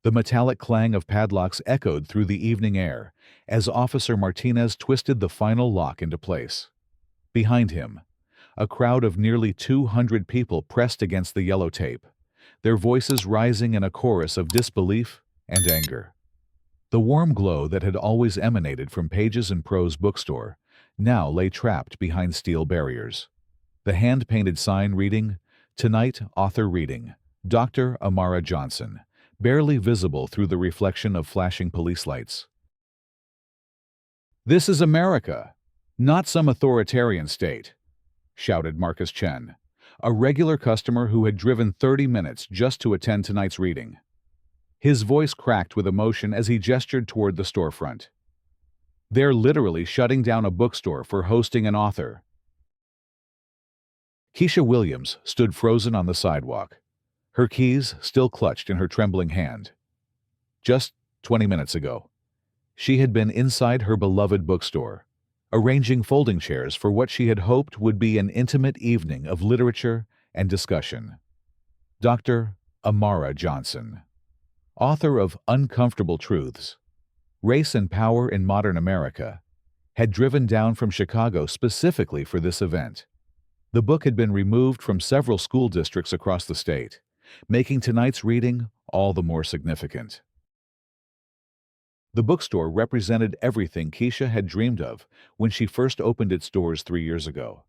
The metallic clang of padlocks echoed through the evening air as Officer Martinez twisted the final lock into place. Behind him, a crowd of nearly 200 people pressed against the yellow tape, their voices rising in a chorus of disbelief and anger. The warm glow that had always emanated from Pages and Prose Bookstore now lay trapped behind steel barriers. The hand-painted sign reading, "Tonight, Author Reading, Dr. Amara Johnson," barely visible through the reflection of flashing police lights. "This is America, not some authoritarian state," shouted Marcus Chen, a regular customer who had driven 30 minutes just to attend tonight's reading. His voice cracked with emotion as he gestured toward the storefront. "They're literally shutting down a bookstore for hosting an author." Keisha Williams stood frozen on the sidewalk, her keys still clutched in her trembling hand. Just 20 minutes ago, she had been inside her beloved bookstore, arranging folding chairs for what she had hoped would be an intimate evening of literature and discussion. Dr. Amara Johnson, author of Uncomfortable Truths, Race and Power in Modern America, had driven down from Chicago specifically for this event. The book had been removed from several school districts across the state, making tonight's reading all the more significant. The bookstore represented everything Keisha had dreamed of when she first opened its doors 3 years ago.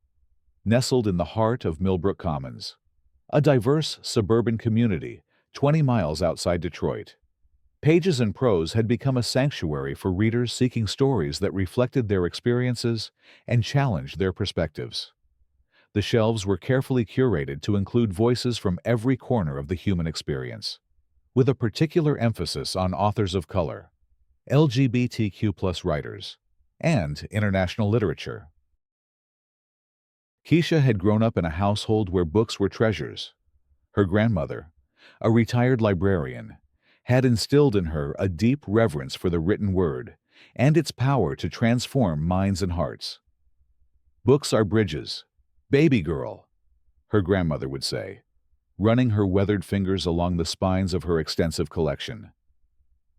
Nestled in the heart of Millbrook Commons, a diverse suburban community 20 miles outside Detroit, Pages and Prose had become a sanctuary for readers seeking stories that reflected their experiences and challenged their perspectives. The shelves were carefully curated to include voices from every corner of the human experience, with a particular emphasis on authors of color, LGBTQ+ writers, and international literature. Keisha had grown up in a household where books were treasures. Her grandmother, a retired librarian, had instilled in her a deep reverence for the written word and its power to transform minds and hearts. "Books are bridges, baby girl," her grandmother would say, running her weathered fingers along the spines of her extensive collection.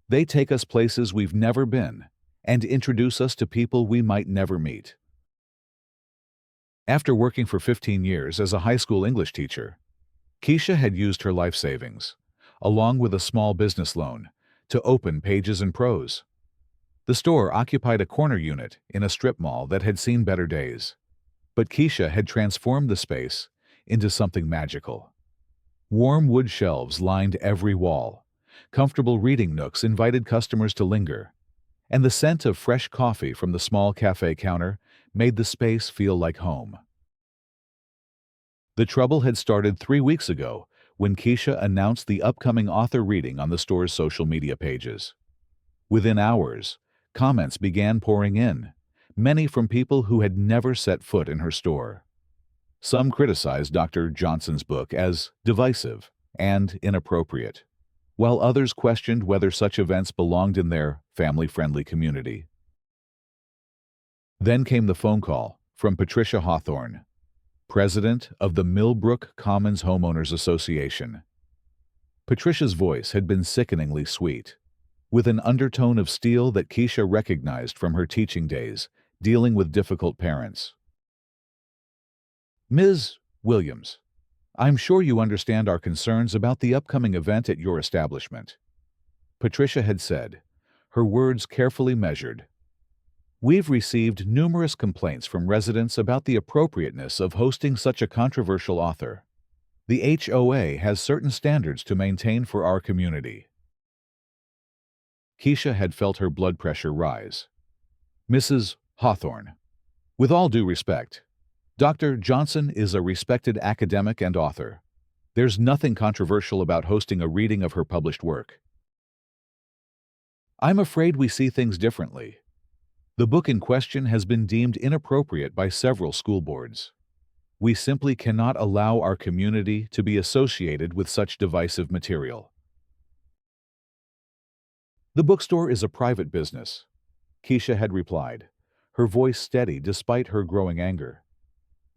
"They take us places we've never been and introduce us to people we might never meet." After working for 15 years as a high school English teacher, Keisha had used her life savings, along with a small business loan, to open Pages and Prose. The store occupied a corner unit in a strip mall that had seen better days, but Keisha had transformed the space into something magical. Warm wood shelves lined every wall, comfortable reading nooks invited customers to linger, and the scent of fresh coffee from the small cafe counter made the space feel like home. The trouble had started 3 weeks ago when Keisha announced the upcoming author reading on the store's social media pages. Within hours, comments began pouring in, many from people who had never set foot in her store. Some criticized Dr. Johnson's book as divisive and inappropriate, while others questioned whether such events belonged in their family-friendly community. Then came the phone call from Patricia Hawthorne, president of the Millbrook Commons Homeowners Association. Patricia's voice had been sickeningly sweet, with an undertone of steel that Keisha recognized from her teaching days dealing with difficult parents. "Ms. Williams, I'm sure you understand our concerns about the upcoming event at your establishment," Patricia had said, her words carefully measured. "We've received numerous complaints from residents about the appropriateness of hosting such a controversial author. The HOA has certain standards to maintain for our community." Keisha had felt her blood pressure rise. "Mrs. Hawthorne, with all due respect, Dr. Johnson is a respected academic and author. There's nothing controversial about hosting a reading of her published work." "I'm afraid we see things differently. The book in question has been deemed inappropriate by several school boards. We simply cannot allow our community to be associated with such divisive material." "The bookstore is a private business," Keisha had replied, her voice steady despite her growing anger.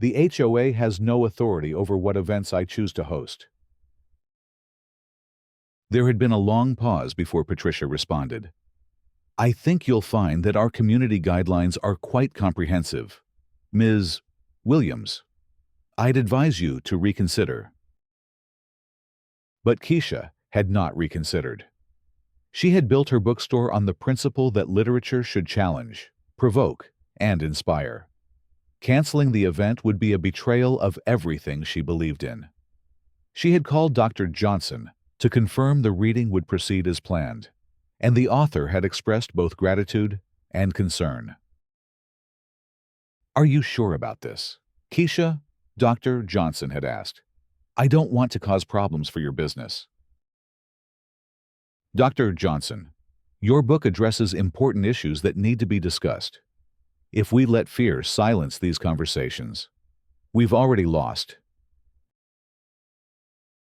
"The HOA has no authority over what events I choose to host." There had been a long pause before Patricia responded. I think you'll find that our community guidelines are quite comprehensive. Ms. Williams, I'd advise you to reconsider. But Keisha had not reconsidered. She had built her bookstore on the principle that literature should challenge, provoke, and inspire. Canceling the event would be a betrayal of everything she believed in. She had called Dr. Johnson to confirm the reading would proceed as planned, and the author had expressed both gratitude and concern. Are you sure about this? Keisha, Dr. Johnson had asked. I don't want to cause problems for your business. Dr. Johnson, your book addresses important issues that need to be discussed. If we let fear silence these conversations, we've already lost.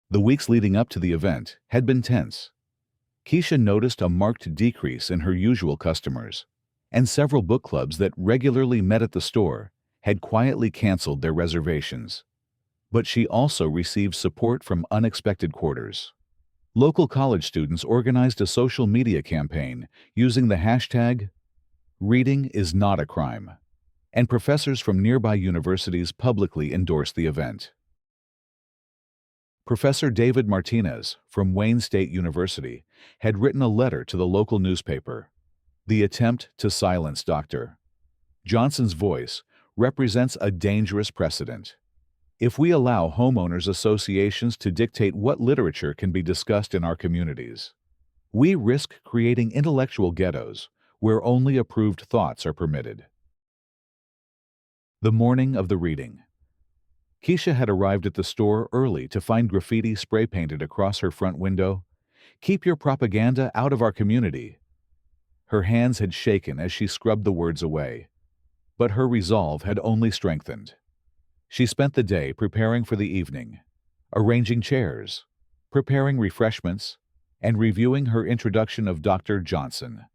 The weeks leading up to the event had been tense. Keisha noticed a marked decrease in her usual customers, and several book clubs that regularly met at the store had quietly canceled their reservations. But she also received support from unexpected quarters. Local college students organized a social media campaign using the hashtag "Reading is not a crime," and professors from nearby universities publicly endorsed the event. Professor David Martinez from Wayne State University had written a letter to the local newspaper. The attempt to silence Dr. Johnson's voice represents a dangerous precedent. If we allow homeowners associations to dictate what literature can be discussed in our communities, we risk creating intellectual ghettos where only approved thoughts are permitted. The morning of the reading. Keisha had arrived at the store early to find graffiti spray-painted across her front window. "Keep your propaganda out of our community." Her hands had shaken as she scrubbed the words away, but her resolve had only strengthened. She spent the day preparing for the evening, arranging chairs, preparing refreshments, and reviewing her introduction of Dr. Johnson.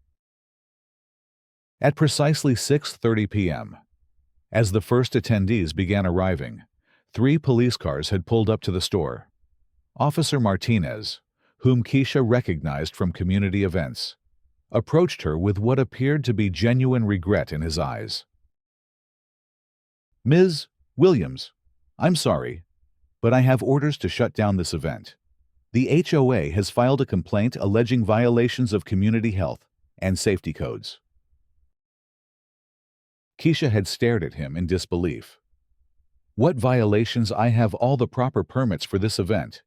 At precisely 6:30 p.m., as the first attendees began arriving, 3 police cars had pulled up to the store. Officer Martinez, whom Keisha recognized from community events, approached her with what appeared to be genuine regret in his eyes. "Ms. Williams, I'm sorry, but I have orders to shut down this event. The HOA has filed a complaint alleging violations of community health and safety codes." Keisha had stared at him in disbelief. "What violations? I have all the proper permits for this event."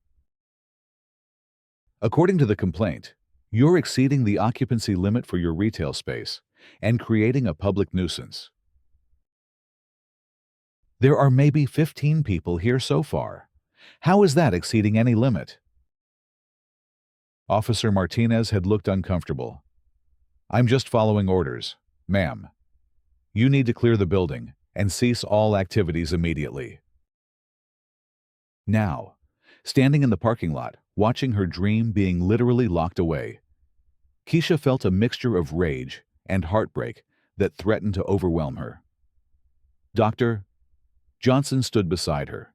"According to the complaint, you're exceeding the occupancy limit for your retail space and creating a public nuisance. There are maybe 15 people here so far. How is that exceeding any limit?" Officer Martinez had looked uncomfortable. "I'm just following orders, ma'am. You need to clear the building and cease all activities immediately." Now, standing in the parking lot, watching her dream being literally locked away, Keisha felt a mixture of rage and heartbreak that threatened to overwhelm her. Dr. Johnson stood beside her,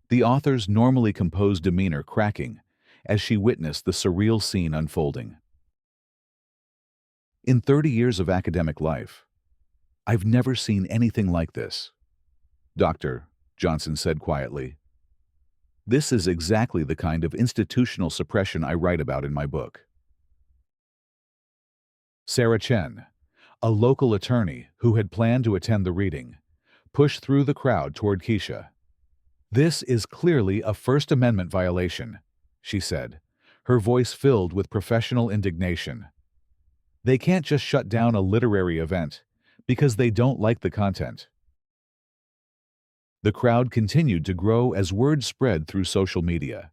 the author's normally composed demeanor cracking as she witnessed the surreal scene unfolding. "In 30 years of academic life, I've never seen anything like this," Dr. Johnson said quietly. "This is exactly the kind of institutional suppression I write about in my book." Sarah Chen, a local attorney who had planned to attend the reading, pushed through the crowd toward Keisha. "This is clearly a First Amendment violation," she said, her voice filled with professional indignation. "They can't just shut down a literary event because they don't like the content." The crowd continued to grow as word spread through social media.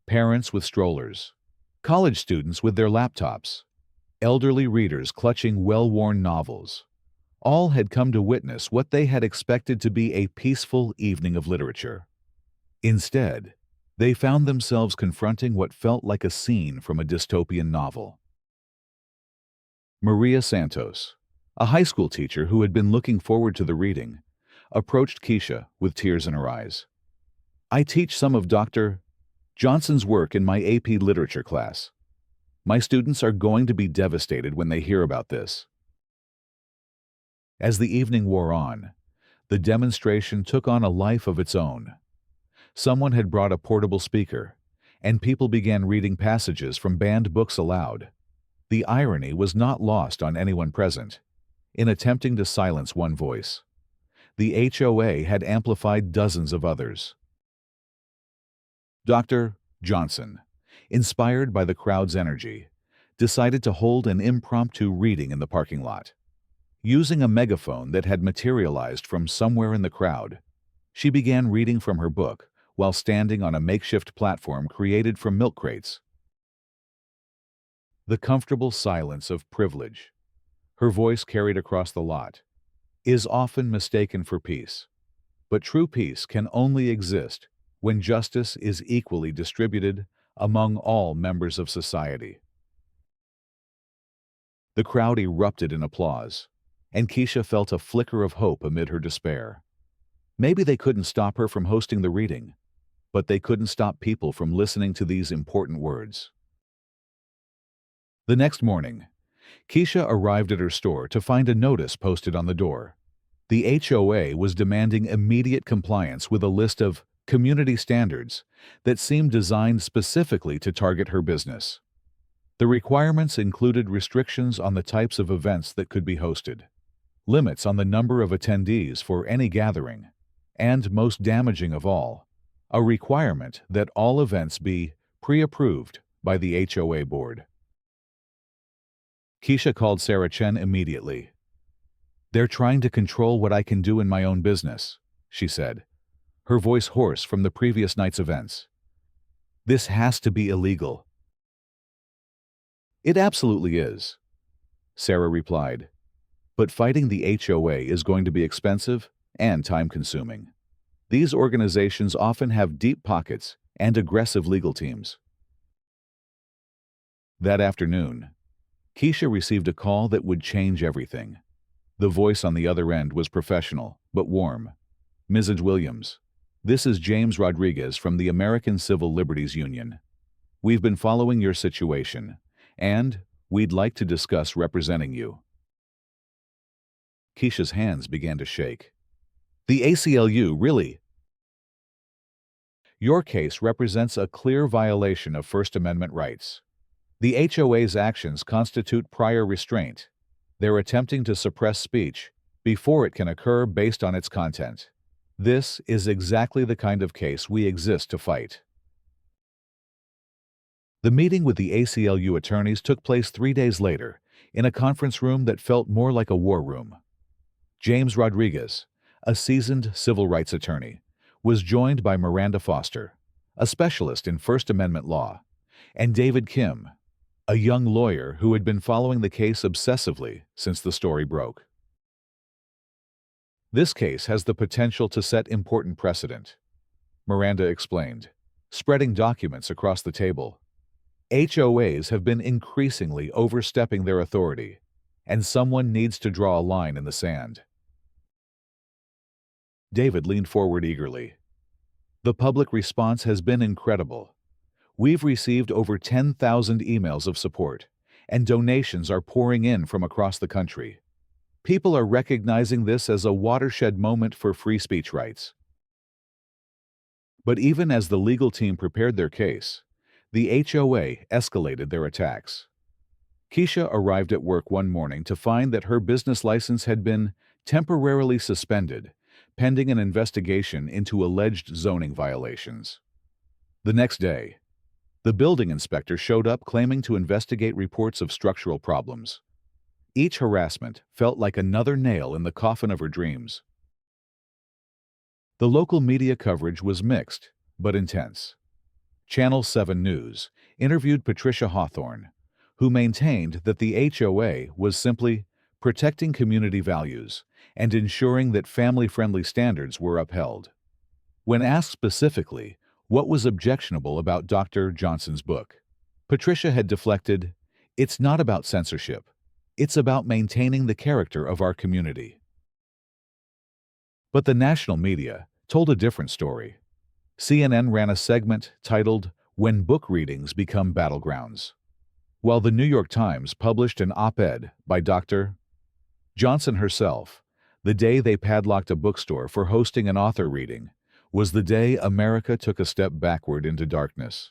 Parents with strollers, college students with their laptops, elderly readers clutching well-worn novels, all had come to witness what they had expected to be a peaceful evening of literature. Instead, they found themselves confronting what felt like a scene from a dystopian novel. Maria Santos, a high school teacher who had been looking forward to the reading, approached Keisha with tears in her eyes. "I teach some of Dr. Johnson's work in my AP literature class. My students are going to be devastated when they hear about this." As the evening wore on, the demonstration took on a life of its own. Someone had brought a portable speaker, and people began reading passages from banned books aloud. The irony was not lost on anyone present. In attempting to silence one voice, the HOA had amplified dozens of others. Dr. Johnson, inspired by the crowd's energy, decided to hold an impromptu reading in the parking lot. Using a megaphone that had materialized from somewhere in the crowd, she began reading from her book while standing on a makeshift platform created from milk crates. The comfortable silence of privilege, her voice carried across the lot, is often mistaken for peace. But true peace can only exist when justice is equally distributed among all members of society. The crowd erupted in applause, and Keisha felt a flicker of hope amid her despair. Maybe they couldn't stop her from hosting the reading, but they couldn't stop people from listening to these important words. The next morning, Keisha arrived at her store to find a notice posted on the door. The HOA was demanding immediate compliance with a list of community standards that seemed designed specifically to target her business. The requirements included restrictions on the types of events that could be hosted, limits on the number of attendees for any gathering, and, most damaging of all, a requirement that all events be pre-approved by the HOA board. Keisha called Sarah Chen immediately. "They're trying to control what I can do in my own business," she said, her voice hoarse from the previous night's events. "This has to be illegal." "It absolutely is," Sarah replied. "But fighting the HOA is going to be expensive and time-consuming. These organizations often have deep pockets and aggressive legal teams." That afternoon, Keisha received a call that would change everything. The voice on the other end was professional, but warm. "Mrs. Williams, this is James Rodriguez from the American Civil Liberties Union. We've been following your situation, and we'd like to discuss representing you." Keisha's hands began to shake. "The ACLU, really?" "Your case represents a clear violation of First Amendment rights. The HOA's actions constitute prior restraint. They're attempting to suppress speech before it can occur based on its content. This is exactly the kind of case we exist to fight." The meeting with the ACLU attorneys took place 3 days later in a conference room that felt more like a war room. James Rodriguez, a seasoned civil rights attorney, was joined by Miranda Foster, a specialist in First Amendment law, and David Kim, a young lawyer who had been following the case obsessively since the story broke. "This case has the potential to set important precedent," Miranda explained, spreading documents across the table. "HOAs have been increasingly overstepping their authority, and someone needs to draw a line in the sand." David leaned forward eagerly. "The public response has been incredible. We've received over 10,000 emails of support, and donations are pouring in from across the country. People are recognizing this as a watershed moment for free speech rights." But even as the legal team prepared their case, the HOA escalated their attacks. Keisha arrived at work one morning to find that her business license had been temporarily suspended, pending an investigation into alleged zoning violations. The next day, the building inspector showed up claiming to investigate reports of structural problems. Each harassment felt like another nail in the coffin of her dreams. The local media coverage was mixed, but intense. Channel 7 News interviewed Patricia Hawthorne, who maintained that the HOA was simply protecting community values and ensuring that family-friendly standards were upheld. When asked specifically what was objectionable about Dr. Johnson's book, Patricia had deflected, "It's not about censorship. It's about maintaining the character of our community." But the national media told a different story. CNN ran a segment titled "When Book Readings Become Battlegrounds." while the New York Times published an op-ed by Dr. Johnson herself. The day they padlocked a bookstore for hosting an author reading was the day America took a step backward into darkness.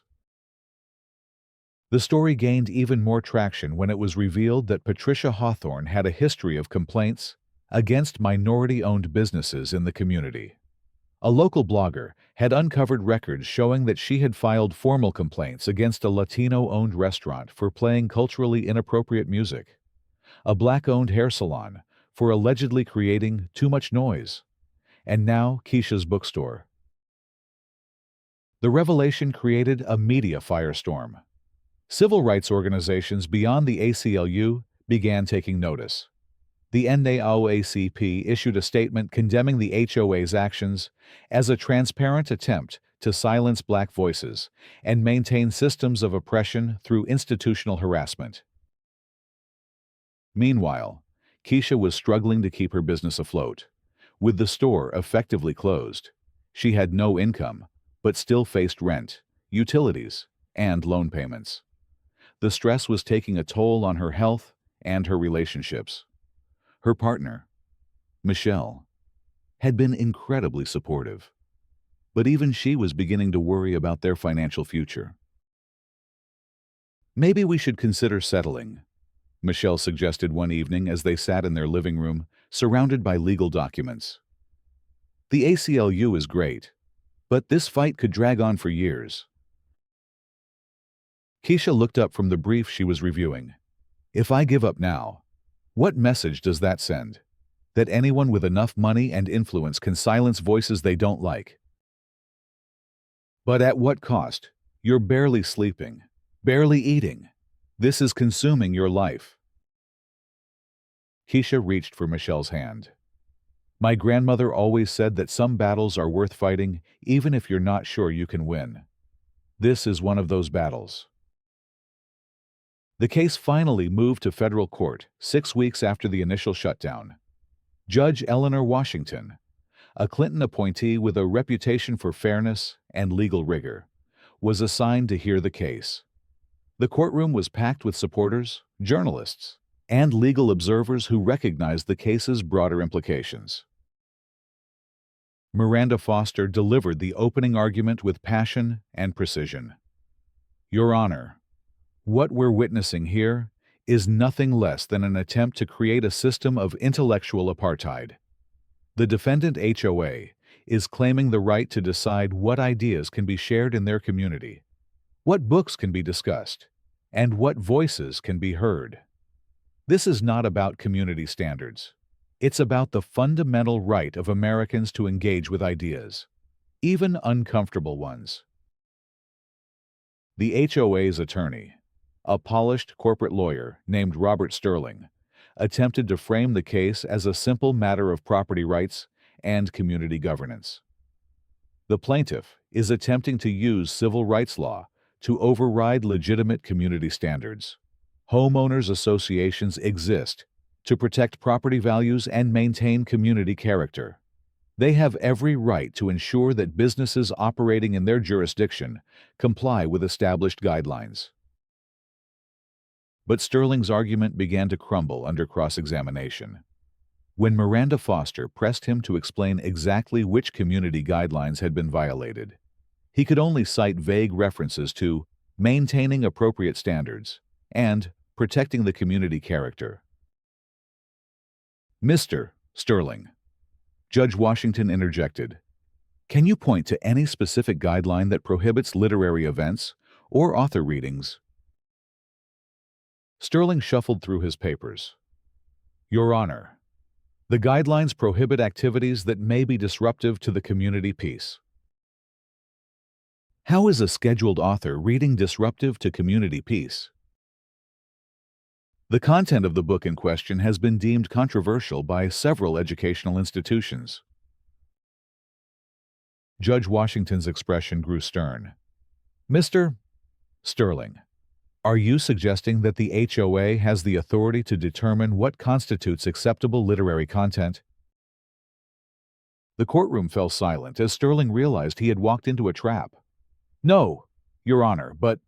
The story gained even more traction when it was revealed that Patricia Hawthorne had a history of complaints against minority-owned businesses in the community. A local blogger had uncovered records showing that she had filed formal complaints against a Latino-owned restaurant for playing culturally inappropriate music, a Black-owned hair salon for allegedly creating too much noise, and now Keisha's bookstore. The revelation created a media firestorm. Civil rights organizations beyond the ACLU began taking notice. The NAACP issued a statement condemning the HOA's actions as a transparent attempt to silence Black voices and maintain systems of oppression through institutional harassment. Meanwhile, Keisha was struggling to keep her business afloat. With the store effectively closed, she had no income, but still faced rent, utilities, and loan payments. The stress was taking a toll on her health and her relationships. Her partner, Michelle, had been incredibly supportive, but even she was beginning to worry about their financial future. "Maybe we should consider settling," Michelle suggested one evening as they sat in their living room, surrounded by legal documents. "The ACLU is great, but this fight could drag on for years." Keisha looked up from the brief she was reviewing. "If I give up now, what message does that send? That anyone with enough money and influence can silence voices they don't like? But at what cost? You're barely sleeping, barely eating. This is consuming your life." Keisha reached for Michelle's hand. "My grandmother always said that some battles are worth fighting even if you're not sure you can win. This is one of those battles." The case finally moved to federal court 6 weeks after the initial shutdown. Judge Eleanor Washington, a Clinton appointee with a reputation for fairness and legal rigor, was assigned to hear the case. The courtroom was packed with supporters, journalists, and legal observers who recognized the case's broader implications. Miranda Foster delivered the opening argument with passion and precision. "Your Honor, what we're witnessing here is nothing less than an attempt to create a system of intellectual apartheid. The defendant HOA is claiming the right to decide what ideas can be shared in their community, what books can be discussed, and what voices can be heard. This is not about community standards. It's about the fundamental right of Americans to engage with ideas, even uncomfortable ones." The HOA's attorney, a polished corporate lawyer named Robert Sterling, attempted to frame the case as a simple matter of property rights and community governance. The plaintiff is attempting to use civil rights law to override legitimate community standards. Homeowners associations exist to protect property values and maintain community character. They have every right to ensure that businesses operating in their jurisdiction comply with established guidelines. But Sterling's argument began to crumble under cross-examination. When Miranda Foster pressed him to explain exactly which community guidelines had been violated, he could only cite vague references to maintaining appropriate standards and protecting the community character. "Mr. Sterling," Judge Washington interjected, "can you point to any specific guideline that prohibits literary events or author readings?" Sterling shuffled through his papers. "Your Honor, the guidelines prohibit activities that may be disruptive to the community peace." How is a scheduled author reading disruptive to community peace? The content of the book in question has been deemed controversial by several educational institutions. Judge Washington's expression grew stern. "Mr. Sterling, are you suggesting that the HOA has the authority to determine what constitutes acceptable literary content?" The courtroom fell silent as Sterling realized he had walked into a trap. "No, Your Honor, but..."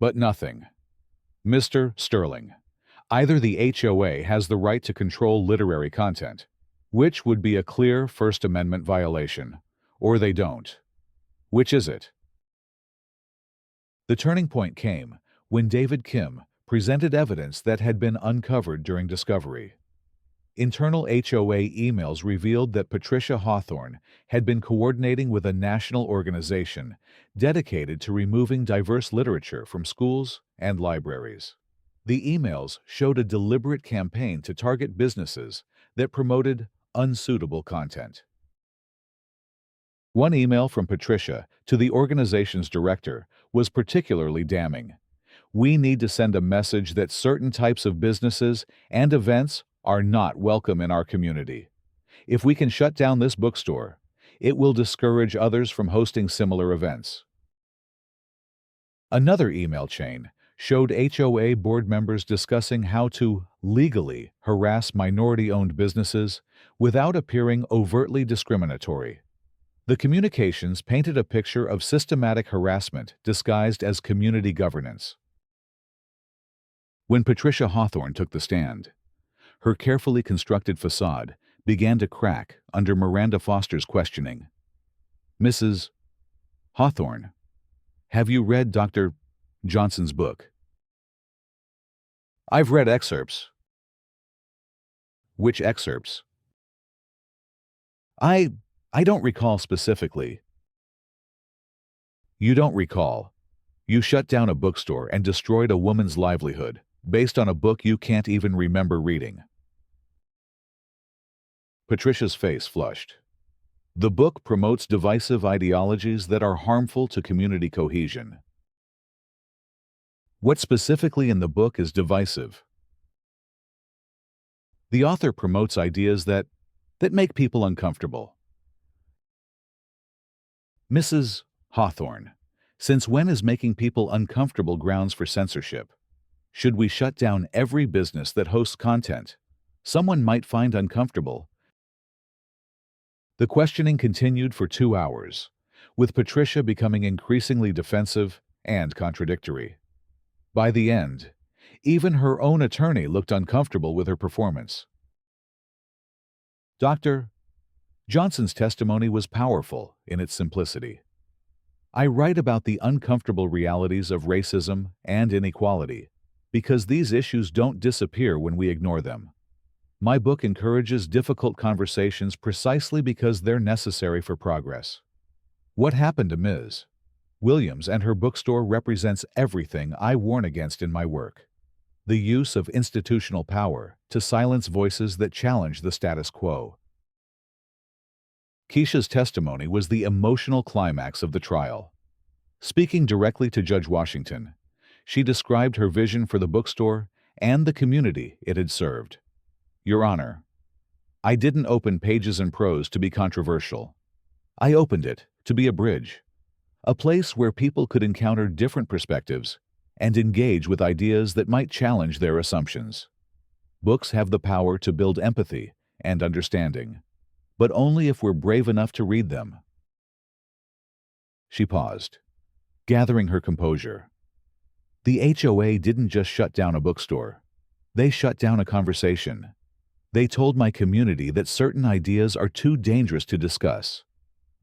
But nothing. Mr. Sterling, either the HOA has the right to control literary content, which would be a clear First Amendment violation, or they don't. Which is it? The turning point came when David Kim presented evidence that had been uncovered during discovery. Internal HOA emails revealed that Patricia Hawthorne had been coordinating with a national organization dedicated to removing diverse literature from schools and libraries. The emails showed a deliberate campaign to target businesses that promoted unsuitable content. One email from Patricia to the organization's director was particularly damning. We need to send a message that certain types of businesses and events are not welcome in our community. If we can shut down this bookstore, it will discourage others from hosting similar events. Another email chain showed HOA board members discussing how to legally harass minority-owned businesses without appearing overtly discriminatory. The communications painted a picture of systematic harassment disguised as community governance. When Patricia Hawthorne took the stand, her carefully constructed facade began to crack under Miranda Foster's questioning. Mrs. Hawthorne, have you read Dr. Johnson's book? I've read excerpts. Which excerpts? I don't recall specifically. You don't recall. You shut down a bookstore and destroyed a woman's livelihood based on a book you can't even remember reading. Patricia's face flushed. The book promotes divisive ideologies that are harmful to community cohesion. What specifically in the book is divisive? The author promotes ideas that make people uncomfortable. Mrs. Hawthorne, since when is making people uncomfortable grounds for censorship? Should we shut down every business that hosts content someone might find uncomfortable? The questioning continued for 2 hours, with Patricia becoming increasingly defensive and contradictory. By the end, even her own attorney looked uncomfortable with her performance. Dr. Johnson's testimony was powerful in its simplicity. I write about the uncomfortable realities of racism and inequality because these issues don't disappear when we ignore them. My book encourages difficult conversations precisely because they're necessary for progress. What happened to Ms. Williams and her bookstore represents everything I warn against in my work. The use of institutional power to silence voices that challenge the status quo. Keisha's testimony was the emotional climax of the trial. Speaking directly to Judge Washington, she described her vision for the bookstore and the community it had served. Your Honor, I didn't open Pages and Prose to be controversial. I opened it to be a bridge, a place where people could encounter different perspectives and engage with ideas that might challenge their assumptions. Books have the power to build empathy and understanding, but only if we're brave enough to read them. She paused, gathering her composure. The HOA didn't just shut down a bookstore. They shut down a conversation. They told my community that certain ideas are too dangerous to discuss,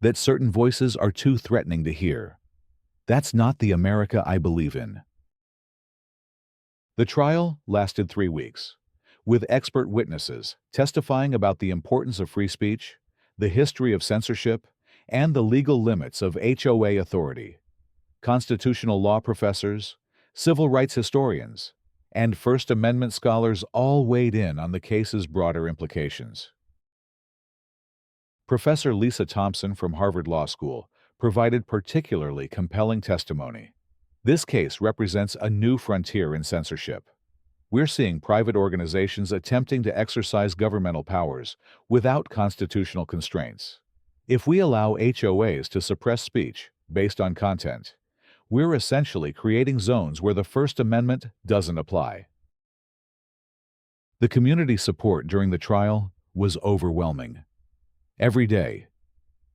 that certain voices are too threatening to hear. That's not the America I believe in. The trial lasted 3 weeks, with expert witnesses testifying about the importance of free speech, the history of censorship, and the legal limits of HOA authority. Constitutional law professors, civil rights historians, and First Amendment scholars all weighed in on the case's broader implications. Professor Lisa Thompson from Harvard Law School provided particularly compelling testimony. This case represents a new frontier in censorship. We're seeing private organizations attempting to exercise governmental powers without constitutional constraints. If we allow HOAs to suppress speech based on content, we're essentially creating zones where the First Amendment doesn't apply. The community support during the trial was overwhelming. Every day,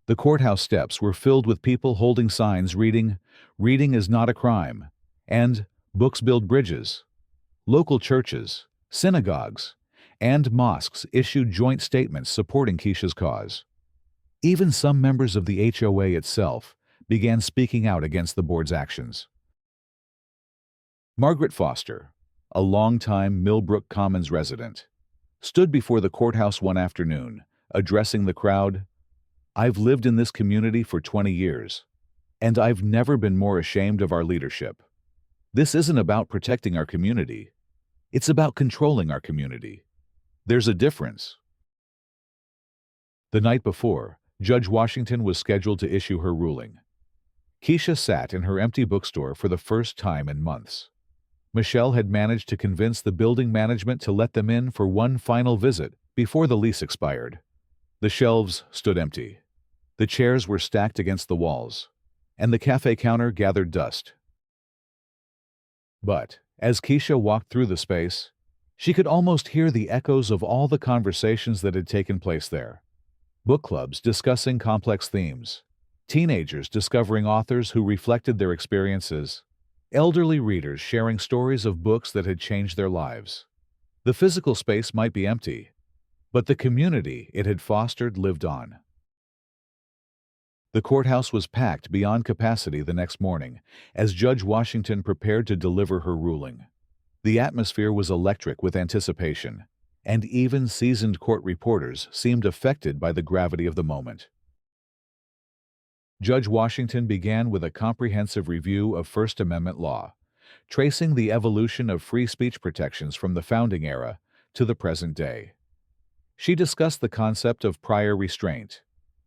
the courthouse steps were filled with people holding signs reading, "Reading is not a crime," and Books build bridges. Local churches, synagogues, and mosques issued joint statements supporting Keisha's cause. Even some members of the HOA itself began speaking out against the board's actions. Margaret Foster, a longtime Millbrook Commons resident, stood before the courthouse one afternoon, addressing the crowd. "I've lived in this community for 20 years, and I've never been more ashamed of our leadership. This isn't about protecting our community. It's about controlling our community. There's a difference." The night before, Judge Washington was scheduled to issue her ruling. Keisha sat in her empty bookstore for the first time in months. Michelle had managed to convince the building management to let them in for one final visit before the lease expired. The shelves stood empty. The chairs were stacked against the walls, and the cafe counter gathered dust. But as Keisha walked through the space, she could almost hear the echoes of all the conversations that had taken place there. Book clubs discussing complex themes, teenagers discovering authors who reflected their experiences, elderly readers sharing stories of books that had changed their lives. The physical space might be empty, but the community it had fostered lived on. The courthouse was packed beyond capacity the next morning as Judge Washington prepared to deliver her ruling. The atmosphere was electric with anticipation, and even seasoned court reporters seemed affected by the gravity of the moment. Judge Washington began with a comprehensive review of First Amendment law, tracing the evolution of free speech protections from the founding era to the present day. She discussed the concept of prior restraint,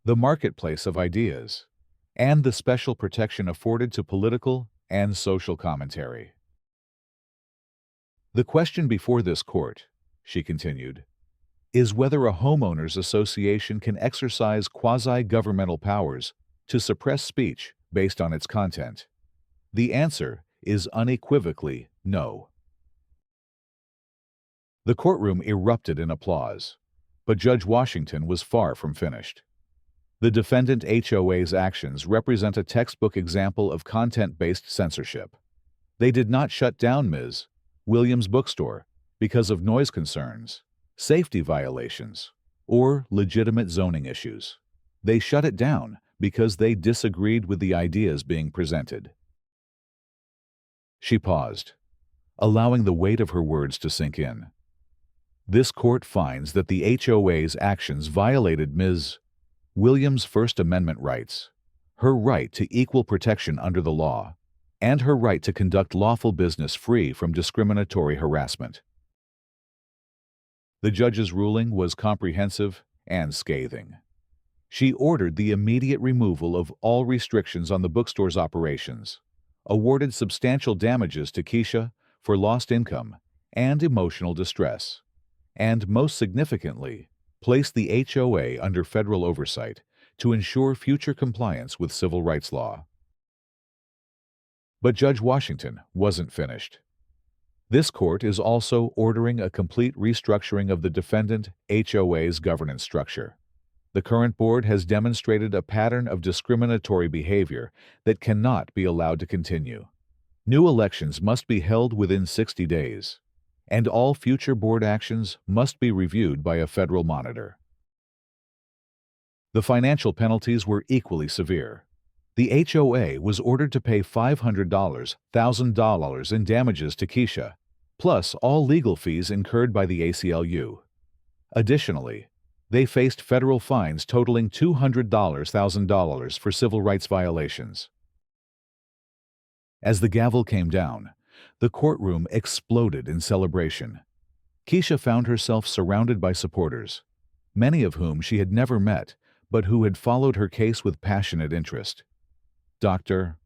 the marketplace of ideas, and the special protection afforded to political and social commentary. "The question before this court," she continued, "is whether a homeowners association can exercise quasi-governmental powers to suppress speech based on its content. The answer is unequivocally no." The courtroom erupted in applause, but Judge Washington was far from finished. The defendant HOA's actions represent a textbook example of content-based censorship. They did not shut down Ms. Williams' bookstore because of noise concerns, safety violations, or legitimate zoning issues. They shut it down because they disagreed with the ideas being presented. She paused, allowing the weight of her words to sink in. This court finds that the HOA's actions violated Ms. Williams' First Amendment rights, her right to equal protection under the law, and her right to conduct lawful business free from discriminatory harassment. The judge's ruling was comprehensive and scathing. She ordered the immediate removal of all restrictions on the bookstore's operations, awarded substantial damages to Keisha for lost income and emotional distress, and most significantly, placed the HOA under federal oversight to ensure future compliance with civil rights law. But Judge Washington wasn't finished. This court is also ordering a complete restructuring of the defendant HOA's governance structure. The current board has demonstrated a pattern of discriminatory behavior that cannot be allowed to continue. New elections must be held within 60 days, and all future board actions must be reviewed by a federal monitor. The financial penalties were equally severe. The HOA was ordered to pay $500,000 in damages to Keisha, plus all legal fees incurred by the ACLU. Additionally, they faced federal fines totaling $200,000 for civil rights violations. As the gavel came down, the courtroom exploded in celebration. Keisha found herself surrounded by supporters, many of whom she had never met, but who had followed her case with passionate interest. Dr.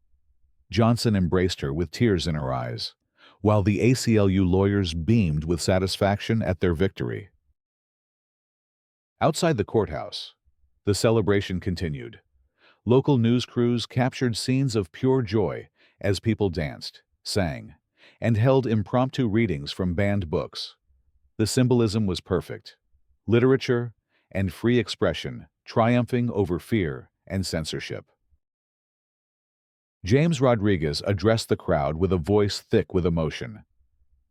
Johnson embraced her with tears in her eyes, while the ACLU lawyers beamed with satisfaction at their victory. Outside the courthouse, the celebration continued. Local news crews captured scenes of pure joy as people danced, sang, and held impromptu readings from banned books. The symbolism was perfect: literature and free expression triumphing over fear and censorship. James Rodriguez addressed the crowd with a voice thick with emotion.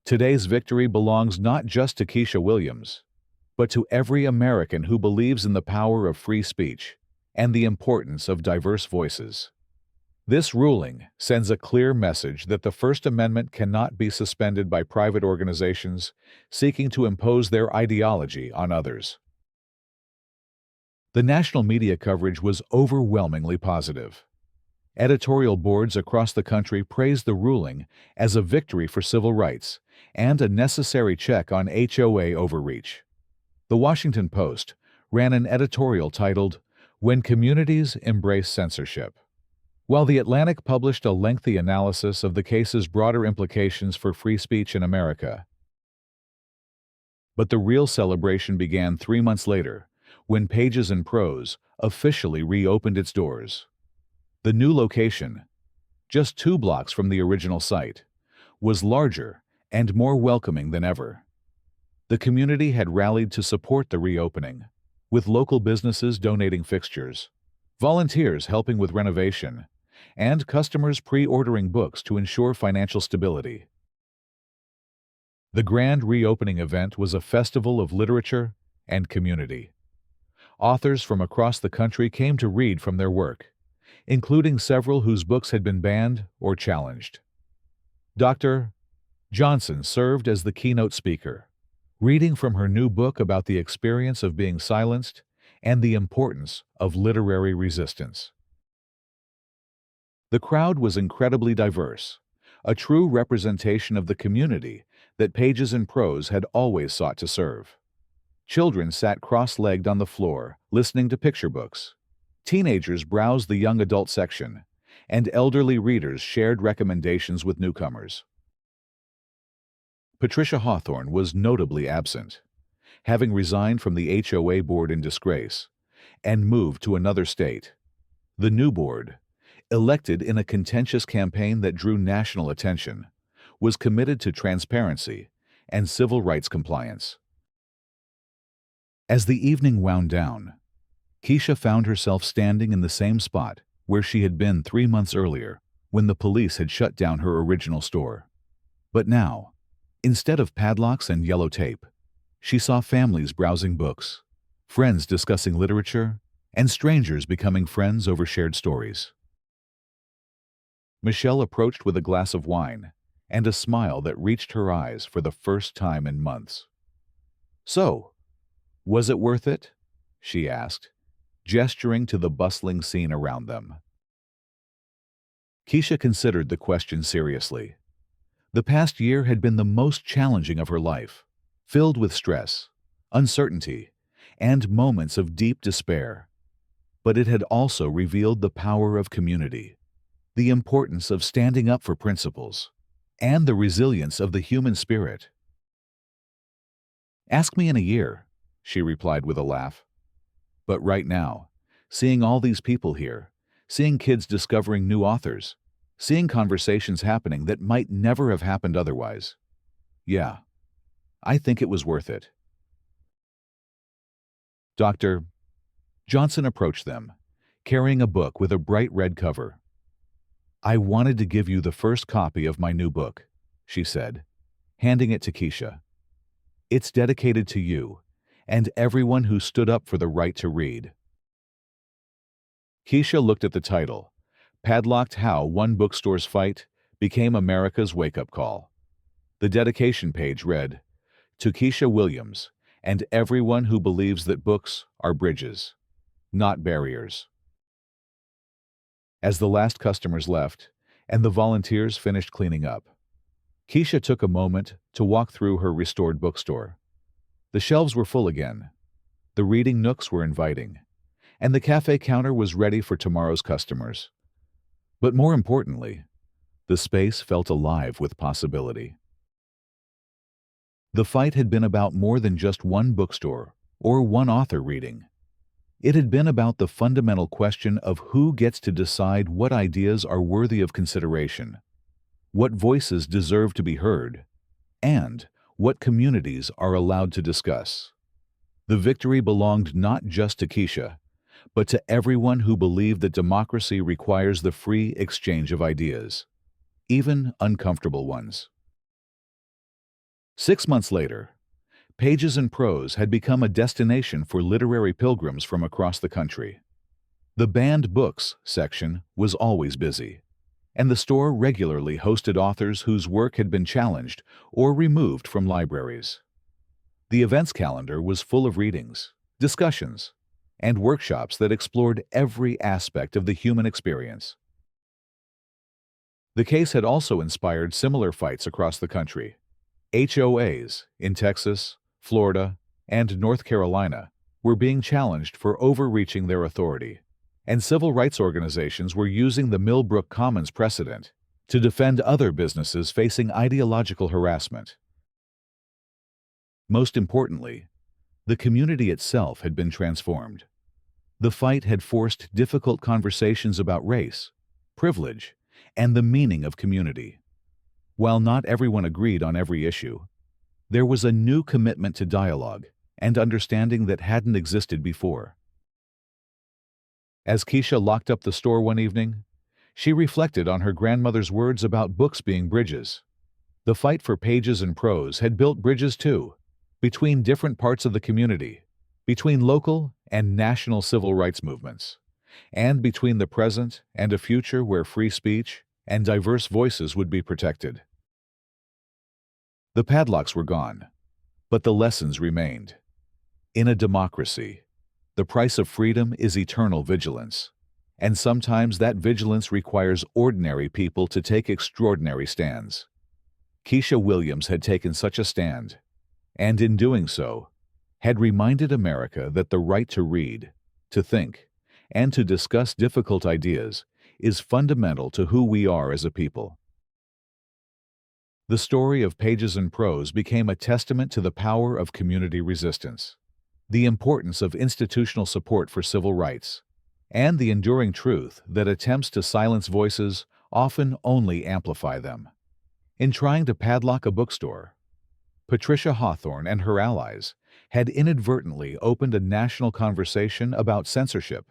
Today's victory belongs not just to Keisha Williams, but to every American who believes in the power of free speech and the importance of diverse voices. This ruling sends a clear message that the First Amendment cannot be suspended by private organizations seeking to impose their ideology on others. The national media coverage was overwhelmingly positive. Editorial boards across the country praised the ruling as a victory for civil rights and a necessary check on HOA overreach. The Washington Post ran an editorial titled, "When Communities Embrace Censorship," while The Atlantic published a lengthy analysis of the case's broader implications for free speech in America. But the real celebration began 3 months later, when Pages and Prose officially reopened its doors. The new location, just 2 blocks from the original site, was larger and more welcoming than ever. The community had rallied to support the reopening, with local businesses donating fixtures, volunteers helping with renovation, and customers pre-ordering books to ensure financial stability. The grand reopening event was a festival of literature and community. Authors from across the country came to read from their work, including several whose books had been banned or challenged. Dr. Johnson served as the keynote speaker, reading from her new book about the experience of being silenced and the importance of literary resistance. The crowd was incredibly diverse, a true representation of the community that Pages and Prose had always sought to serve. Children sat cross-legged on the floor, listening to picture books. Teenagers browsed the young adult section, and elderly readers shared recommendations with newcomers. Patricia Hawthorne was notably absent, having resigned from the HOA board in disgrace and moved to another state. The new board, elected in a contentious campaign that drew national attention, was committed to transparency and civil rights compliance. As the evening wound down, Keisha found herself standing in the same spot where she had been 3 months earlier when the police had shut down her original store. But now, instead of padlocks and yellow tape, she saw families browsing books, friends discussing literature, and strangers becoming friends over shared stories. Michelle approached with a glass of wine and a smile that reached her eyes for the first time in months. "So, was it worth it?" she asked, gesturing to the bustling scene around them. Keisha considered the question seriously. The past year had been the most challenging of her life, filled with stress, uncertainty, and moments of deep despair. But it had also revealed the power of community, the importance of standing up for principles, and the resilience of the human spirit. "Ask me in a year," she replied with a laugh. "But right now, seeing all these people here, seeing kids discovering new authors, seeing conversations happening that might never have happened otherwise. Yeah, I think it was worth it." Dr. Johnson approached them, carrying a book with a bright red cover. "I wanted to give you the first copy of my new book," she said, handing it to Keisha. "It's dedicated to you and everyone who stood up for the right to read." Keisha looked at the title, "Padlocked: How One Bookstore's Fight Became America's Wake-Up Call." The dedication page read, "To Keisha Williams and everyone who believes that books are bridges, not barriers." As the last customers left and the volunteers finished cleaning up, Keisha took a moment to walk through her restored bookstore. The shelves were full again, the reading nooks were inviting, and the cafe counter was ready for tomorrow's customers. But more importantly, the space felt alive with possibility. The fight had been about more than just one bookstore or one author reading. It had been about the fundamental question of who gets to decide what ideas are worthy of consideration, what voices deserve to be heard, and what communities are allowed to discuss. The victory belonged not just to Keisha, but to everyone who believed that democracy requires the free exchange of ideas, even uncomfortable ones. 6 months later, Pages and Prose had become a destination for literary pilgrims from across the country. The banned books section was always busy, and the store regularly hosted authors whose work had been challenged or removed from libraries. The events calendar was full of readings, discussions, and workshops that explored every aspect of the human experience. The case had also inspired similar fights across the country. HOAs in Texas, Florida, and North Carolina were being challenged for overreaching their authority, and civil rights organizations were using the Millbrook Commons precedent to defend other businesses facing ideological harassment. Most importantly, the community itself had been transformed. The fight had forced difficult conversations about race, privilege, and the meaning of community. While not everyone agreed on every issue, there was a new commitment to dialogue and understanding that hadn't existed before. As Keisha locked up the store one evening, she reflected on her grandmother's words about books being bridges. The fight for Pages and Prose had built bridges too, between different parts of the community, between local and national civil rights movements, and between the present and a future where free speech and diverse voices would be protected. The padlocks were gone, but the lessons remained. In a democracy, the price of freedom is eternal vigilance, and sometimes that vigilance requires ordinary people to take extraordinary stands. Keisha Williams had taken such a stand, and in doing so, had reminded America that the right to read, to think, and to discuss difficult ideas is fundamental to who we are as a people. The story of Pages and Prose became a testament to the power of community resistance, the importance of institutional support for civil rights, and the enduring truth that attempts to silence voices often only amplify them. In trying to padlock a bookstore, Patricia Hawthorne and her allies had inadvertently opened a national conversation about censorship,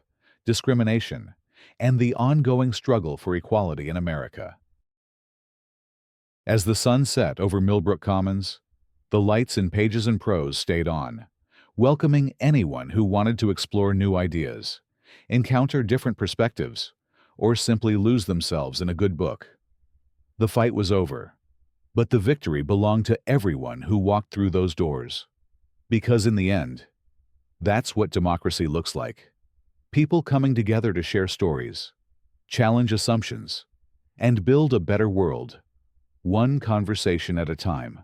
discrimination, and the ongoing struggle for equality in America. As the sun set over Millbrook Commons, the lights in Pages and Prose stayed on, welcoming anyone who wanted to explore new ideas, encounter different perspectives, or simply lose themselves in a good book. The fight was over, but the victory belonged to everyone who walked through those doors. Because in the end, that's what democracy looks like. People coming together to share stories, challenge assumptions, and build a better world, one conversation at a time.